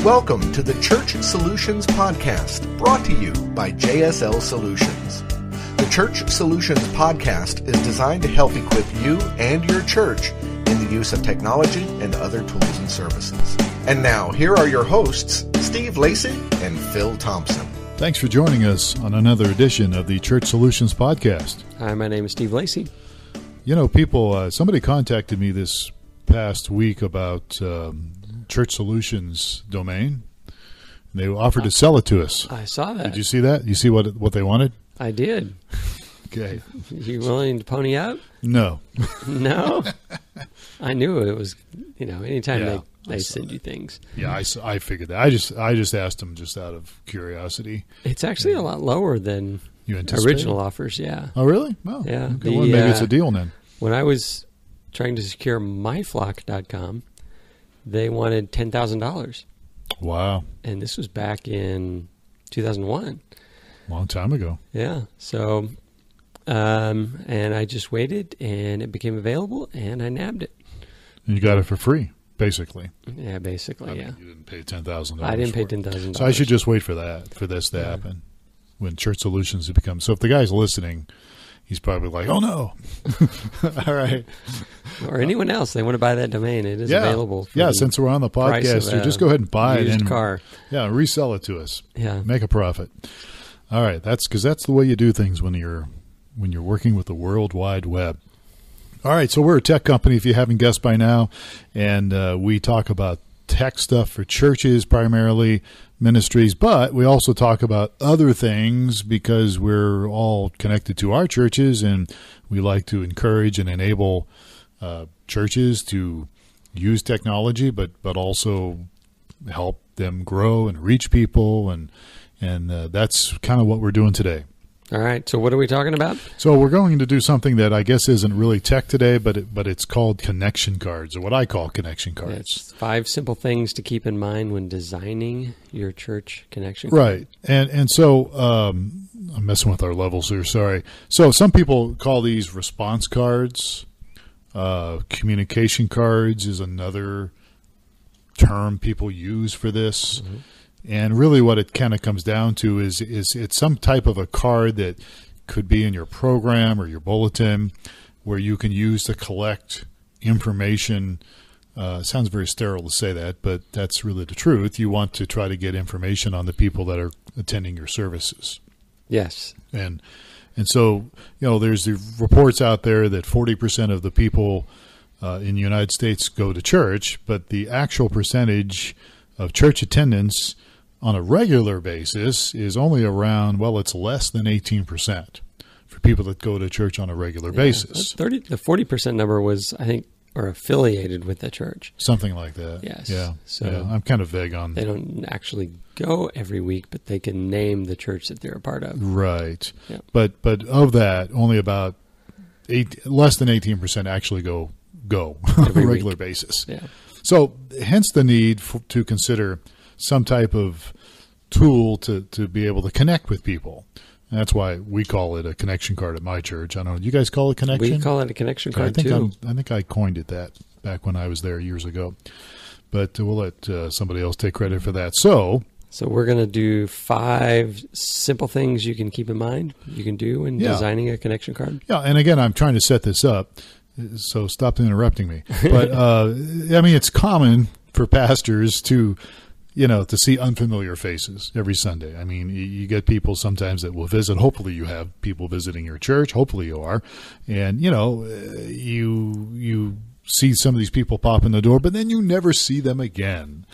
Welcome to the Church Solutions Podcast, brought to you by JSL Solutions. The Church Solutions Podcast is designed to help equip you and your church in the use of technology and other tools and services. And now, here are your hosts, Steve Lacy and Phil Thompson. Thanks for joining us on another edition of the Church Solutions Podcast. Hi, my name is Steve Lacy. You know, people, somebody contacted me this past week about Church Solutions domain. They offered to sell it to us. I saw that. Did you see that? You see what they wanted? I did. Okay. You willing to pony up? No. No? I knew it was, anytime they send you things. Yeah, I figured that. I just asked them just out of curiosity. It's actually a lot lower than original offers, yeah. Oh, really? Oh, yeah. Okay. Well, maybe it's a deal then. When I was trying to secure myflock.com, they wanted $10,000. Wow. And this was back in 2001. Long time ago. Yeah. So, and I just waited, and it became available, and I nabbed it. And you got it for free, basically. Yeah, basically, You didn't pay $10,000. I didn't pay $10,000. So I should just wait for this to happen when Church Solutions become. So if the guy's listening, he's probably like, oh, no. All right. Or anyone else, they want to buy that domain. It is available. Since we're on the podcast, just go ahead and buy it. Used car. Yeah, resell it to us. Yeah. Make a profit. All right. That's the way you do things when you're working with the World Wide Web. All right. So we're a tech company, if you haven't guessed by now, and we talk about tech stuff for churches, primarily ministries, but we also talk about other things because we're all connected to our churches, and we like to encourage and enable churches to use technology, but also help them grow and reach people, and that's kind of what we're doing today. All right. So what are we talking about? So we're going to do something that I guess isn't really tech today, but it's called connection cards, or what I call connection cards. Yeah, it's 5 simple things to keep in mind when designing your church connection card. Right. And so I'm messing with our levels here. Sorry. So some people call these response cards. Communication cards is another term people use for this. Mm-hmm. And really what it kind of comes down to is it's some type of a card that could be in your program or your bulletin where you can use to collect information. Sounds very sterile to say that, but that's really the truth. You want to try to get information on the people that are attending your services. Yes. And so, there's the reports out there that 40% of the people in the United States go to church, but the actual percentage of church attendance on a regular basis is only around, it's less than 18% for people that go to church on a regular basis. The 40% number was, I think, or affiliated with the church. Something like that. Yes. Yeah. So yeah. I'm kind of vague on. They don't actually go every week, but they can name the church that they're a part of. Right. Yeah. But of that, only about less than 18% actually go on a regular basis. Yeah. So hence the need to consider some type of tool to be able to connect with people. And that's why we call it a connection card at my church. I don't know. You guys call it connection? We call it a connection card, too. I think I coined it that back when I was there years ago. But we'll let somebody else take credit for that. So we're going to do 5 simple things you can keep in mind, you can do when designing a connection card. Yeah, and again, I'm trying to set this up, so stop interrupting me. But, it's common for pastors to see unfamiliar faces every Sunday. I mean, you get people sometimes that will visit. Hopefully you have people visiting your church. Hopefully you are. And, you see some of these people pop in the door, but then you never see them again.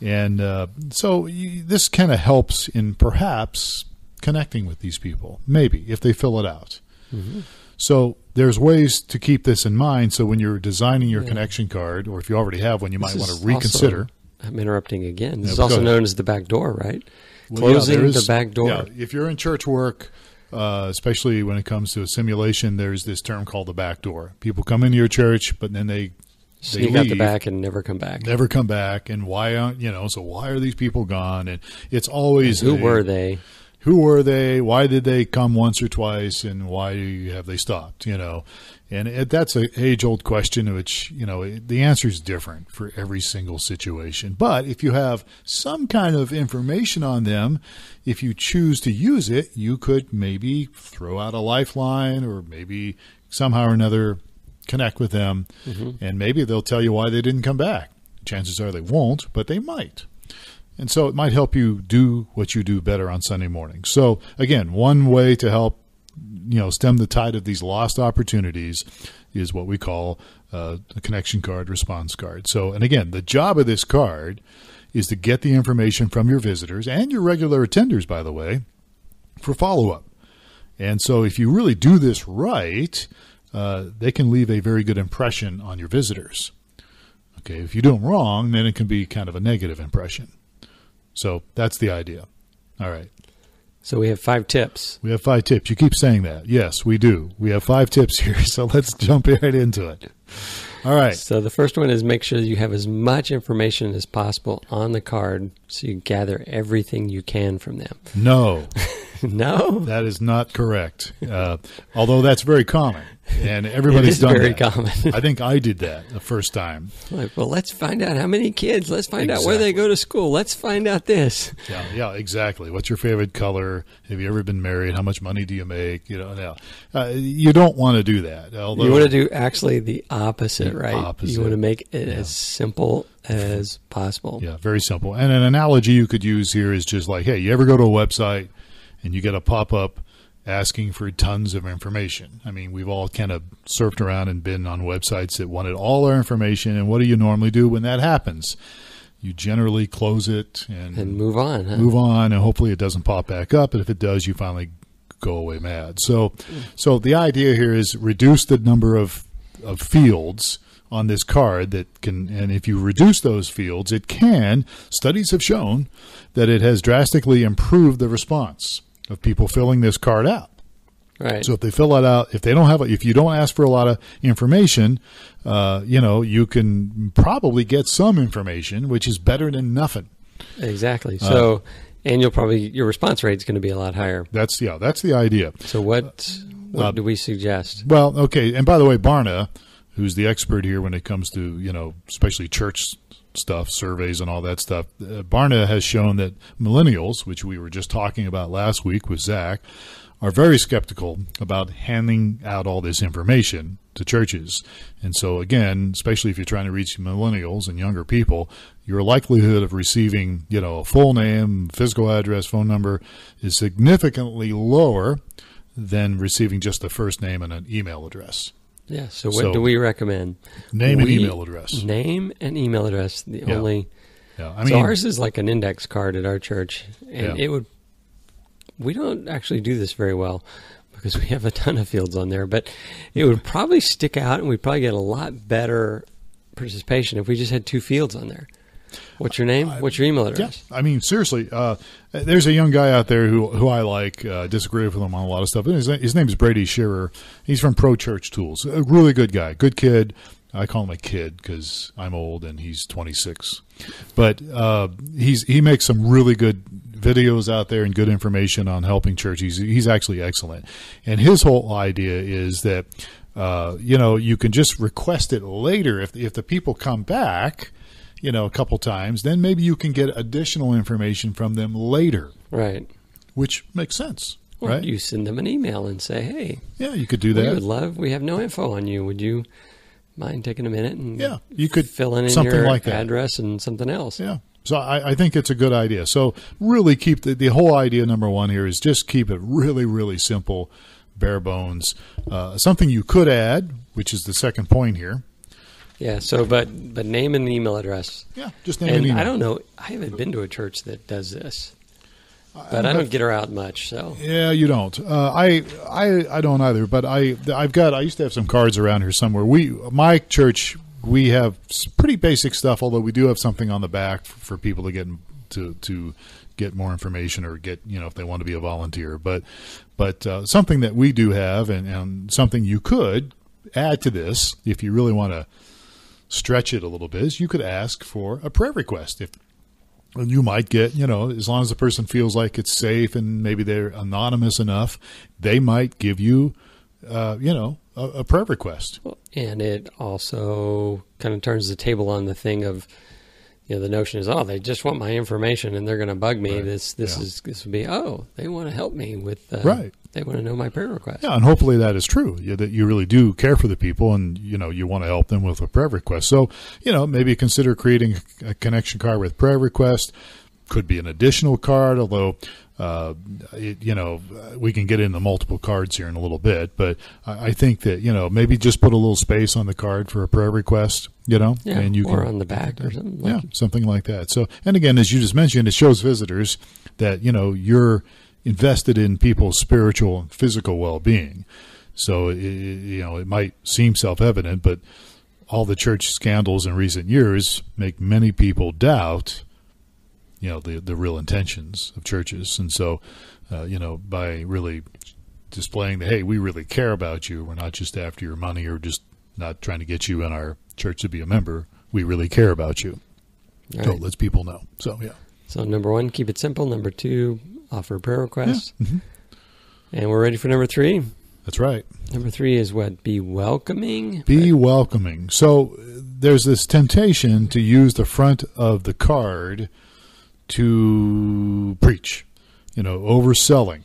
And so this kind of helps in perhaps connecting with these people, maybe, if they fill it out. Mm-hmm. So there's ways to keep this in mind. So when you're designing your connection card, or if you already have one, you might want to reconsider. I'm interrupting again. This is also known as the back door, right? Well, Closing the back door. Yeah, if you're in church work, especially when it comes to a simulation, there's this term called the back door. People come into your church, but then they sneak leave, out the back and never come back. Never come back. And why aren't, so why are these people gone? And it's always who were they? who were they? Why did they come once or twice? And why have they stopped? And that's an age-old question, which, the answer is different for every single situation. But if you have some kind of information on them, if you choose to use it, you could maybe throw out a lifeline or maybe somehow or another connect with them, and maybe they'll tell you why they didn't come back. Chances are they won't, but they might. And so it might help you do what you do better on Sunday morning. So, again, one way to help stem the tide of these lost opportunities is what we call a connection card, response card. So, and again, the job of this card is to get the information from your visitors and your regular attenders, by the way, for follow-up. And so if you really do this right, they can leave a very good impression on your visitors. Okay, if you do them wrong, then it can be kind of a negative impression. So that's the idea. All right. So we have 5 tips. We have 5 tips. You keep saying that. Yes, we do. We have 5 tips here, so let's jump right into it. All right. So the first one is make sure you have as much information as possible on the card so you gather everything you can from them. No. No? That is not correct. Although that's very common, and everybody's done that. It is very common. I think I did that the first time. Well, let's find out how many kids. Let's find out where they go to school. Let's find out this. Yeah, exactly. What's your favorite color? Have you ever been married? How much money do you make? You don't want to do that. Although, you want to do actually the opposite, right? Opposite. You want to make it as simple as possible. Yeah, very simple. And an analogy you could use here is just like, hey, you ever go to a website and you get a pop-up asking for tons of information? I mean, we've all kind of surfed around and been on websites that wanted all our information, and what do you normally do when that happens? You generally close it and move on. Move on, and hopefully it doesn't pop back up, and if it does, you finally go away mad. So the idea here is reduce the number of fields on this card that can, and if you reduce those fields, studies have shown that it has drastically improved the response of people filling this card out. Right. So if they fill it out, if you don't ask for a lot of information, you can probably get some information, which is better than nothing. Exactly. So, and your response rate is going to be a lot higher. That's the idea. So what do we suggest? Well, okay. And by the way, Barna, who's the expert here when it comes to, especially church stuff, surveys and all that stuff, Barna has shown that millennials, which we were just talking about last week with Zach, are very skeptical about handing out all this information to churches. And so, again, especially if you're trying to reach millennials and younger people, your likelihood of receiving, a full name, physical address, phone number is significantly lower than receiving just a first name and an email address. Yeah. So what do we recommend? Name and email address. Name and email address. So ours is like an index card at our church, and we don't actually do this very well because we have a ton of fields on there, but it would probably stick out, and we'd probably get a lot better participation if we just had 2 fields on there. What's your name? What's your email address? Yeah. I mean, seriously, there's a young guy out there who I like, disagree with him on a lot of stuff. His name is Brady Shearer. He's from Pro Church Tools. A really good guy, good kid. I call him a kid because I'm old and he's 26. But he makes some really good videos out there and good information on helping churches. He's actually excellent. And his whole idea is that, you can just request it later. If the people come back, a couple times, then maybe you can get additional information from them later. Right. Which makes sense, or right? You send them an email and say, hey. Yeah, you could do that. We have no info on you. Would you mind taking a minute and you could fill in something your like that. Address and something else? Yeah. So I think it's a good idea. So really keep the whole idea, number one here, is just keep it really, really simple, bare bones. Something you could add, which is the second point here. Yeah, so but name and email address. Yeah, just name and email. I don't know. I haven't been to a church that does this, but I don't get her out much. So yeah, you don't. I don't either. But I used to have some cards around here somewhere. My church, we have pretty basic stuff. Although we do have something on the back for people to get more information or get if they want to be a volunteer. But something that we do have and something you could add to this if you really want to stretch it a little bit is you could ask for a prayer request. you might get, as long as the person feels like it's safe and maybe they're anonymous enough, they might give you, a prayer request. And it also kind of turns the table on the thing of, the notion is, they just want my information and they're going to bug me. Right. This would be, they want to help me with, right. They want to know my prayer request. Yeah, and hopefully that is true, that you really do care for the people and, you want to help them with a prayer request. So, maybe consider creating a connection card with prayer request. Could be an additional card, although, we can get into multiple cards here in a little bit. But I think that, maybe just put a little space on the card for a prayer request, and you can, on the back or something. Something like that. So, and again, as you just mentioned, it shows visitors that, you're invested in people's spiritual and physical well-being. So, it might seem self-evident, but all the church scandals in recent years make many people doubt, the real intentions of churches. And so, by really displaying that, hey, we really care about you. We're not just after your money or just not trying to get you in our church to be a member. We really care about you. Right. So lets people know. So, yeah. So, number 1, keep it simple. Number 2, offer prayer requests. Yeah. Mm-hmm. And we're ready for number 3. That's right. Number 3 is what? Be welcoming? Be welcoming. So there's this temptation to use the front of the card to preach, overselling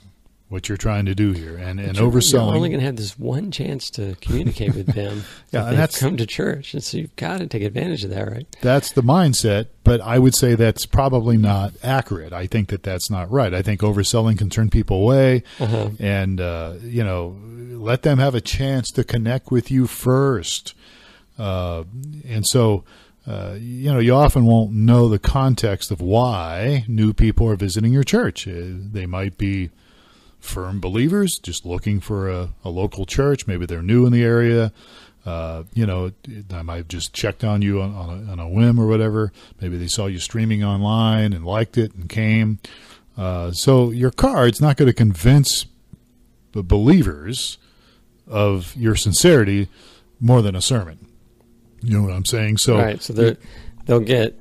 what you're trying to do here. And overselling. You're only going to have this one chance to communicate with them. Yeah, and that's come to church. And so you've got to take advantage of that, right? That's the mindset, but I would say that's probably not accurate. I think that that's not right. I think overselling can turn people away and, let them have a chance to connect with you first. And so, you often won't know the context of why new people are visiting your church. They might be firm believers, just looking for a local church. Maybe they're new in the area. I might have just checked on you on a whim or whatever. Maybe they saw you streaming online and liked it and came. So your card's not going to convince the believers of your sincerity more than a sermon. You know what I'm saying? So, right. So they'll get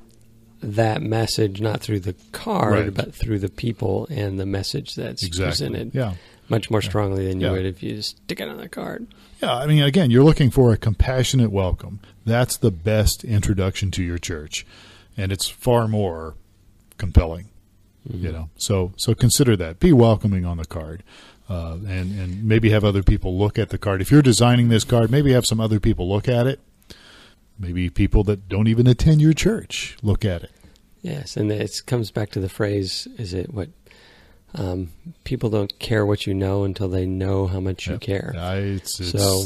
that message not through the card, but through the people and the message that's presented much more strongly than you would if you just stick it on the card. Yeah, I mean, again, you're looking for a compassionate welcome. That's the best introduction to your church, and it's far more compelling. Mm-hmm. So consider that. Be welcoming on the card, and maybe have other people look at the card. If you're designing this card, maybe have some other people look at it. Maybe people that don't even attend your church look at it. Yes, and it comes back to the phrase, is it what people don't care what you know until they know how much you care. It's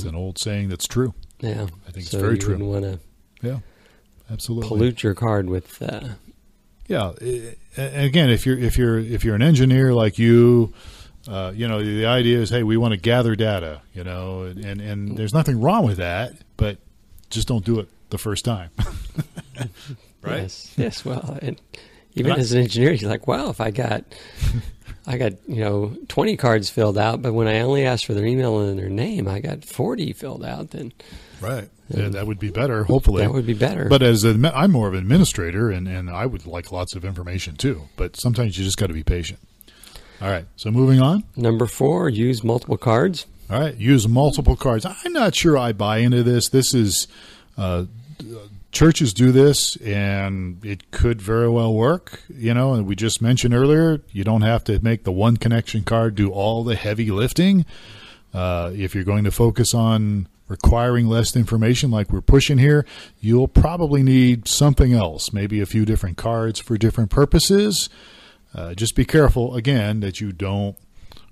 an old saying that's true. Yeah. I think it's very true. You wouldn't want to absolutely pollute your card with again, if you're an engineer like you, the idea is, hey, we want to gather data, and there's nothing wrong with that, but just don't do it the first time. Right? Yes. Well, and even as an engineer, you're like, well, if I got 20 cards filled out, but when I only asked for their email and their name, I got 40 filled out, then right. That would be better, hopefully. That would be better. But I'm more of an administrator, and I would like lots of information too, but sometimes you just got to be patient. All right, so moving on. Number 4, use multiple cards. All right, use multiple cards. I'm not sure I buy into this. This is churches do this, and it could very well work. And we just mentioned earlier, you don't have to make the one connection card do all the heavy lifting. If you're going to focus on requiring less information like we're pushing here, you'll probably need something else, maybe a few different cards for different purposes. Just be careful, again, that you don't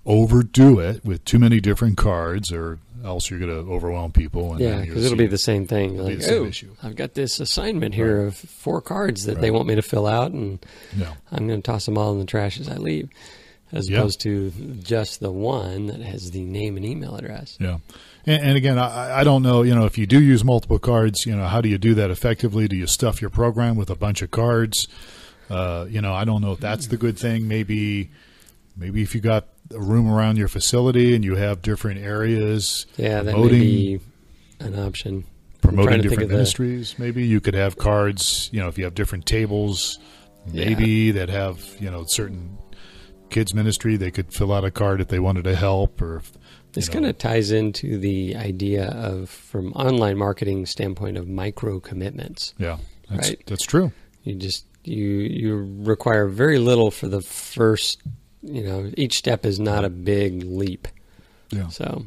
overdo it with too many different cards, or else you're going to overwhelm people. And because it'll be the same thing. Like, I've got this assignment here of 4 cards that they want me to fill out, and I'm going to toss them all in the trash as I leave, as opposed to just the one that has the name and email address. Yeah. And again, I don't know, if you do use multiple cards, how do you do that effectively? Do you stuff your program with a bunch of cards? I don't know if that's the good thing. Maybe if you got a room around your facility and you have different areas. Yeah, that may be an option. Promoting different ministries. Maybe you could have cards, if you have different tables maybe that have, certain kids ministry, they could fill out a card if they wanted to help. Or this kind of ties into the idea of, from online marketing standpoint, of micro commitments. Yeah, that's true. You require very little for the first, each step is not a big leap. Yeah. So,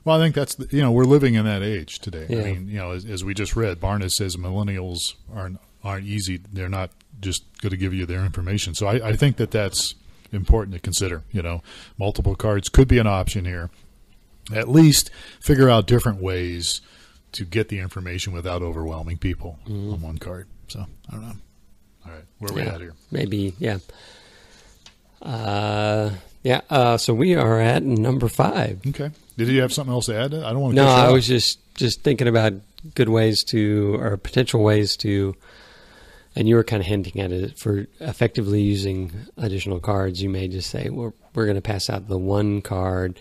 well, I think that's, we're living in that age today. Yeah. I mean, as we just read, Barnes says millennials aren't easy. They're not just going to give you their information. So I think that's important to consider. Multiple cards could be an option here. At least figure out different ways to get the information without overwhelming people on one card. So I don't know. All right, where are we at here? Maybe, yeah. So we are at number 5. Okay. Did you have something else to add? I don't want to. No, I was just thinking about good ways to, or potential ways to, and you were kind of hinting at it, for effectively using additional cards. You may just say, we're going to pass out the one card,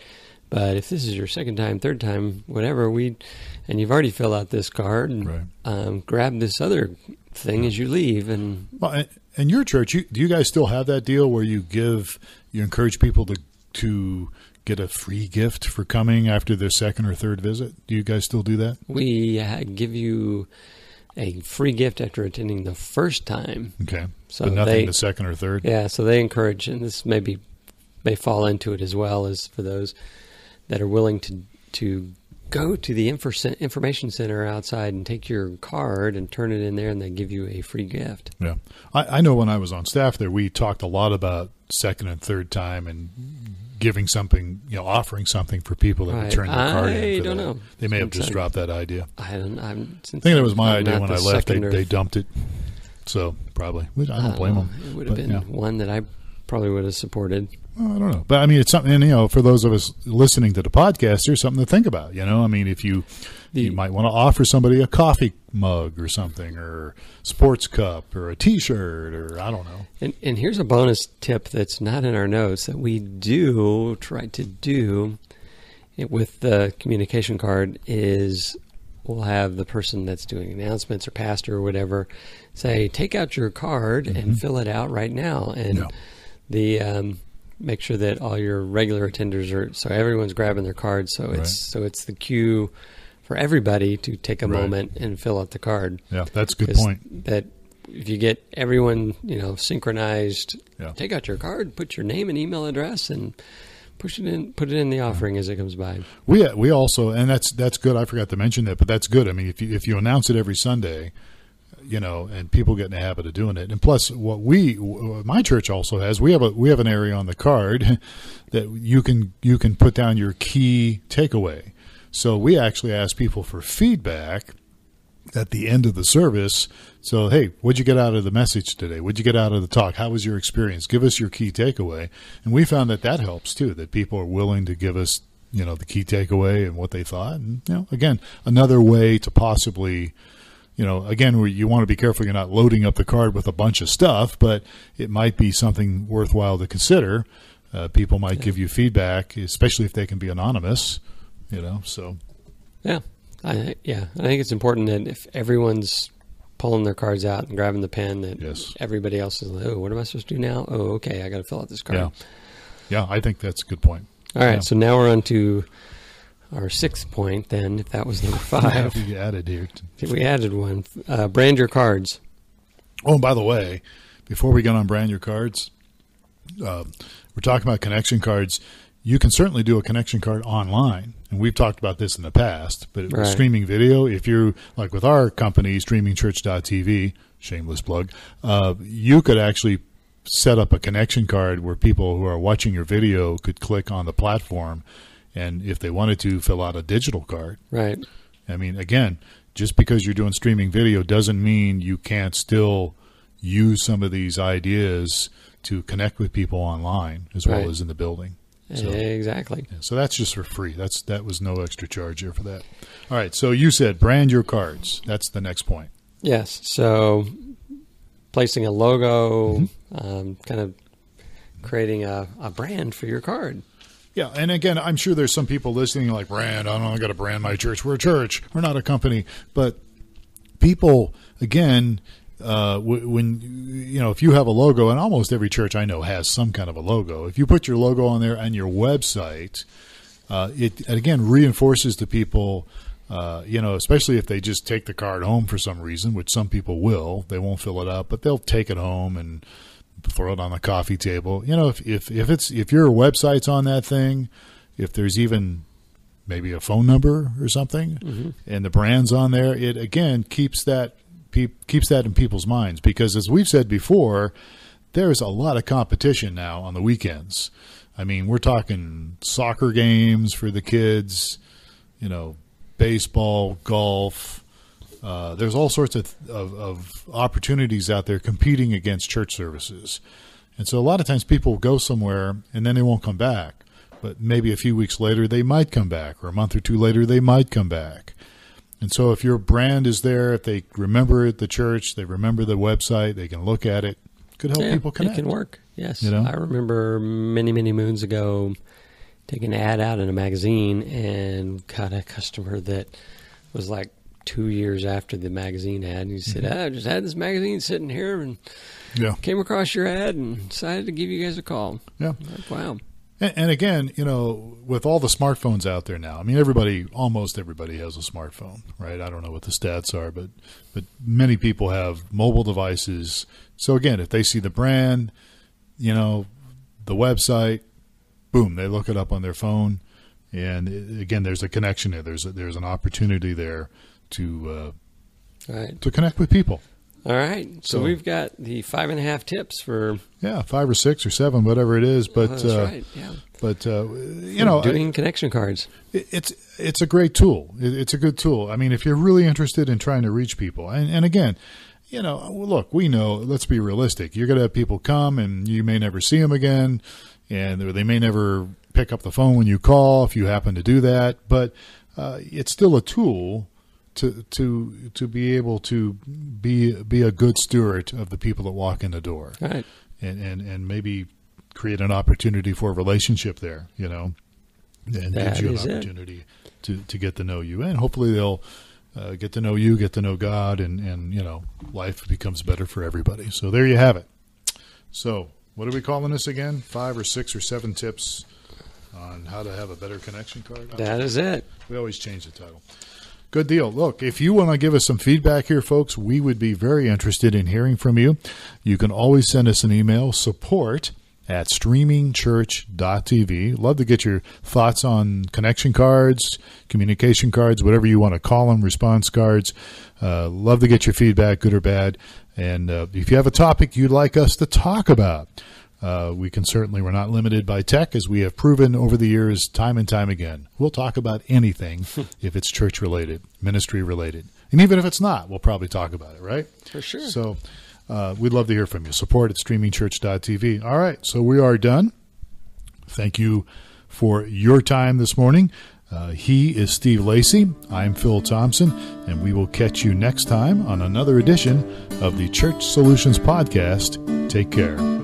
but if this is your second time, third time, whatever, and you've already filled out this card, and grab this other thing as you leave. And your church, do you guys still have that deal where you encourage people to get a free gift for coming after their second or third visit? Do you guys still do that? We give you a free gift after attending the first time. Okay. So but nothing the second or third? Yeah, so they encourage, and this may fall into it as well, as for those that are willing to go to the information center outside and take your card and turn it in there, and they give you a free gift. Yeah. I know when I was on staff there, we talked a lot about second and third time and giving something, offering something for people that return their card in. I don't know. They may have just dropped that idea. I'm thinking it was my idea when I left. They dumped it. So probably. I don't blame them. It would have been one that I probably would have supported. Well, I don't know. But I mean, it's something, for those of us listening to the podcast, there's something to think about. I mean, if you might want to offer somebody a coffee mug or something, or sports cup, or a T-shirt, or I don't know. And here's a bonus tip that's not in our notes that we do try to do with the communication card is we'll have the person that's doing announcements or pastor or whatever say, take out your card and fill it out right now. And make sure that all your regular attenders so everyone's grabbing their cards. So it's the cue for everybody to take a moment and fill out the card. Yeah, that's a good point. That if you get everyone, synchronized, take out your card, put your name and email address, and put it in the offering as it comes by. We also, and that's good. I forgot to mention that, but that's good. I mean, if you announce it every Sunday, and people get in the habit of doing it. And plus, what my church also has, we have an area on the card that you can put down your key takeaway. So we actually ask people for feedback at the end of the service. So, hey, what'd you get out of the message today? What'd you get out of the talk? How was your experience? Give us your key takeaway. And we found that helps too, that people are willing to give us, the key takeaway and what they thought. And, again, another way to possibly, again, where you want to be careful you're not loading up the card with a bunch of stuff, but it might be something worthwhile to consider. People might give you feedback, especially if they can be anonymous, so. Yeah. I think it's important that if everyone's pulling their cards out and grabbing the pen, that everybody else is like, oh, what am I supposed to do now? Oh, okay, I got to fill out this card. Yeah, I think that's a good point. All right, so now we're on to our 6th point then, if that was number 5. We added here. We added one. Brand your cards. Oh, and by the way, before we get on brand your cards, we're talking about connection cards. You can certainly do a connection card online, and we've talked about this in the past, but streaming video, if you're like with our company, streamingchurch.tv, shameless plug, you could actually set up a connection card where people who are watching your video could click on the platform and if they wanted to fill out a digital card. Right. I mean, again, just because you're doing streaming video doesn't mean you can't still use some of these ideas to connect with people online as well as in the building. So, exactly. So that's just for free. That was no extra charge here for that. All right. So you said brand your cards. That's the next point. Yes. So placing a logo, kind of creating a brand for your card. Yeah. And again, I'm sure there's some people listening like, brand, I don't got to brand my church. We're a church. We're not a company. But people, again, when if you have a logo, and almost every church I know has some kind of a logo, if you put your logo on there and your website, it again reinforces to people, especially if they just take the card home for some reason, which some people will. They won't fill it up, but they'll take it home and throw it on the coffee table. If your website's on that thing, if there's even maybe a phone number or something, and the brand's on there, it again keeps that in people's minds, because as we've said before, there's a lot of competition now on the weekends. I mean, we're talking soccer games for the kids, baseball, golf. There's all sorts of opportunities out there competing against church services. And so a lot of times people go somewhere and then they won't come back. But maybe a few weeks later they might come back, or a month or two later they might come back. And so if your brand is there, if they remember the church, they remember the website, they can look at it, could help people connect. It can work, yes. I remember many, many moons ago taking an ad out in a magazine and got a customer that was like 2 years after the magazine ad. And he said, I just had this magazine sitting here and came across your ad and decided to give you guys a call. Yeah. Like, wow. And again, with all the smartphones out there now, I mean, almost everybody has a smartphone, right? I don't know what the stats are, but many people have mobile devices. So again, if they see the brand, the website, boom, they look it up on their phone. And again, there's a connection there. There's an opportunity there to connect with people. All right. So we've got the 5.5 tips for 5 or 6 or 7, whatever it is. But that's right. Yeah. But doing connection cards. It's a great tool. It's a good tool. I mean, if you're really interested in trying to reach people, and again, look, we know. Let's be realistic. You're going to have people come, and you may never see them again, and they may never pick up the phone when you call if you happen to do that. But it's still a tool to be able to be a good steward of the people that walk in the door, right? And maybe create an opportunity for a relationship there, and gives you an opportunity to get to know you, and hopefully they'll get to know you, get to know God, and life becomes better for everybody. So there you have it. So what are we calling this again? 5 or 6 or 7 tips on how to have a better connection card? That is it. We always change the title. Good deal. Look, if you want to give us some feedback here, folks, we would be very interested in hearing from you. You can always send us an email, support@streamingchurch.tv. Love to get your thoughts on connection cards, communication cards, whatever you want to call them, response cards. Love to get your feedback, good or bad. And if you have a topic you'd like us to talk about, we're not limited by tech, as we have proven over the years time and time again. We'll talk about anything if it's church related, ministry related. And even if it's not, we'll probably talk about it, right? For sure. So we'd love to hear from you. Support@streamingchurch.tv. All right, so we are done. Thank you for your time this morning. He is Steve Lacy. I'm Phil Thompson, and we will catch you next time on another edition of the Church Solutions Podcast. Take care.